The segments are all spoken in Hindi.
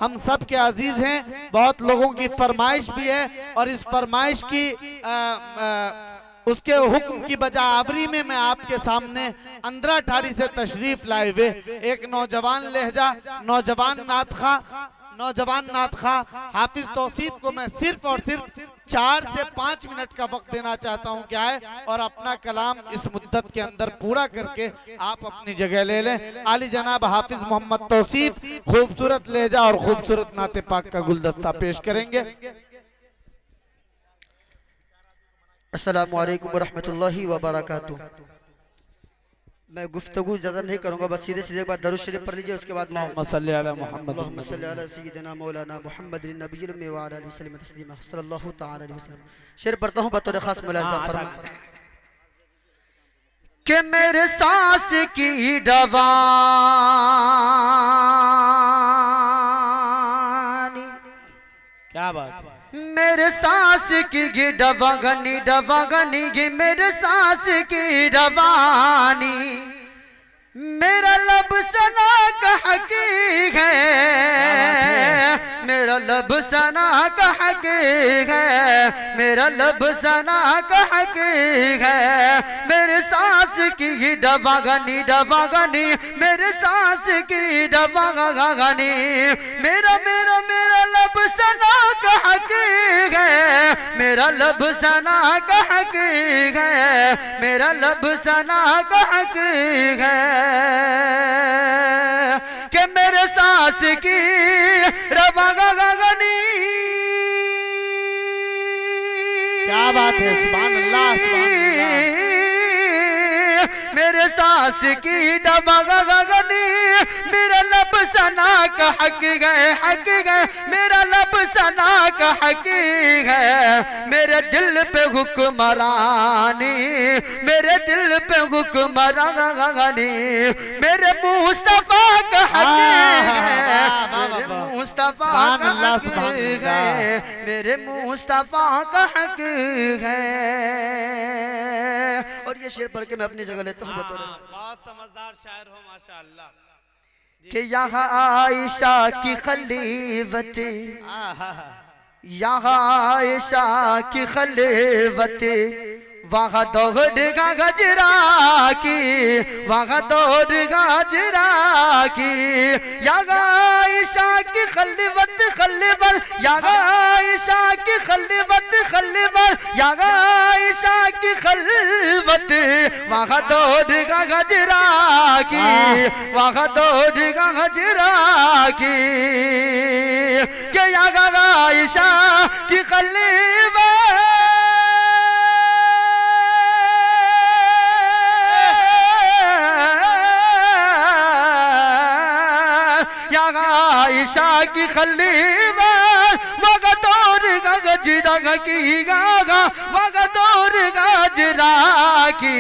हम सब के अजीज हैं, बहुत लोगों की फरमाइश भी है और इस फरमाइश की उसके हुक्म की बजावरी में मैं आपके सामने अंदरा ठारी से तशरीफ लाए हुए एक नौजवान लहजा, नौजवान नातखा हाफिज तौसीफ को मैं सिर्फ और सिर्फ 4 से 5 मिनट का वक्त देना चाहता हूं क्या है, और अपना कलाम इस मुद्दत के अंदर पूरा करके आप अपनी जगह ले लें। आली जनाब हाफिज मोहम्मद तौसीफ खूबसूरत लहजा और खूबसूरत नाते पाक का गुलदस्ता पेश करेंगे। अस्सलामु अलैकुम वरहमतुल्लाहि वबरकातुहू। मैं गुफ्तगू ज़्यादा नहीं करूँगा, बस सीधे सीधे एक बार दरूद शरीफ पढ़ लीजिए, उसके बाद अल्लाहुम्मा सल्ली अला मुहम्मद अल्लाहुम्मा सल्ली अला सय्यिदिना मौलाना मुहम्मदिन नबिय्यिल उम्मी व अला आलिहि वसल्लम तस्लीमा सल्लल्लाहु तआला अलैहि वसल्लम। शेर पढ़ता हूँ बतौर खास मुलाज़ा फरमा कि मेरे सांस की डवानी, क्या बात है, मेरे सांस की डबागनी डबागनी गी मेरे सांस की डबानी, मेरा लब सना का हकीक है, मेरा लब सना का हकीक है, मेरा लब सना का हकीक है, मेरे सांस की डबागनी डबागनी मेरे सांस की डबागनी, मेरा मेरा मेरा लब सना का हकीक है, मेरा लब सना का हकीक है, मेरा लब सना का हकीक है कि मेरे सांस की रबागनी। क्या बात है, सुभान अल्लाह, सुभान अल्लाह। मेरे सांस की डबागनी, मेरा लब सना का हकीक है, हकीक है, मेरा लब सना का हकीक है, मेरे दिल पे हुक्मरानी, मेरे दिल पे हुक्मरानी, मेरे मुस्तफा का हकीक है, मेरे मुस्तफा का हकीक है, मेरे मुस्तफा का हकीक है। और ये शेर पढ़ के मैं अपनी जगह लेता हूँ। बहुत समझदार शायर हो माशाअल्लाह। कि यहाँ आयशा की खलीवत, यहाँ आयशा की खलीवत, वहाँ दौड़गा गजरा की, वहाँ दौड़गा गजरा की, यहाँ आयशा की खलीवत खलीवत, यहाँ आयशा की खलीवत खलीवत, यहाँ आयशा की खलीवत, वहाँ दौड़गा गजरा की, वहाँ दौड़गा गजरा की, कि यहाँ आयशा की खलीवत, आयशा की खलीवा वगदौर गजरा की गागा वगदौर गजरा की,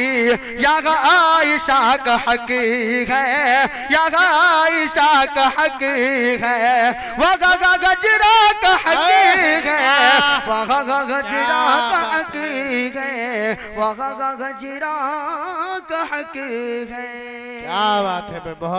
यहाँ आयशा का हकीक है, यहाँ आयशा का हकीक है, वगा गजरा का हकीक है, वगा गजरा का हकीक है, वगा गजरा का हकीक है। क्या बात है, बहुत